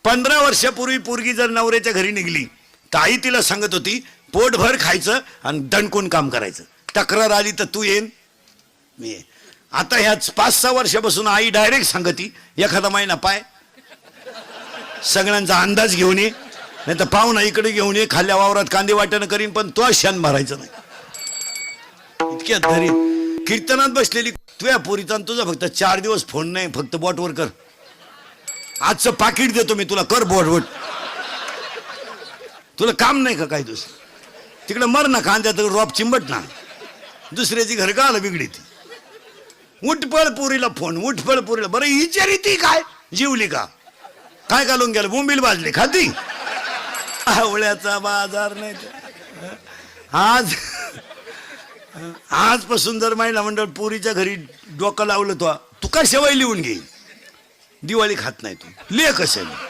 15 वर्षापूर्वी पोरगी जर नवऱ्याच्या घरी निघली तर आई तिला सांगत होती पोटभर खायचं आणि दणकून काम करायचं. तक्रार आली तर तू येईन मी येईन. आता ह्याच 5-6 वर्षापासून आई डायरेक्ट सांगती एखादा महिना पाय सगळ्यांचा अंदाज घेऊन ये, नाही तर पाहुणा इकडे घेऊन ये, खाल्ल्या वावरात कांदे वाटणं करीन पण तो शान भरायचं नाही. इतक्यात घरी कीर्तनात बसलेली तुझ्या पोरीचा तुझा फक्त 4 दिवस फोन नाही, फक्त बोटवर कर. आजचं पाकिट देतो मी तुला, कर बोट. तुला काम नाही का काय दुसरं? तिकडे मर ना कांद्यात रॉप चिंबट ना, दुसऱ्याची घर का आलं बिगडी ती. उठपळ पुरीला फोन, उठपळ पुरीला. बरं विचारी ती काय जीवली का काय घालून गेलं, बोंबील भाजली खाती. आवळ्याचा बाजार नाही आजपासून जर महिला मंडळ पुरीच्या घरी डोकं लावलं तो तू का शेवई लिहून घे. दिवाळी खात नाही तू ले कशाला.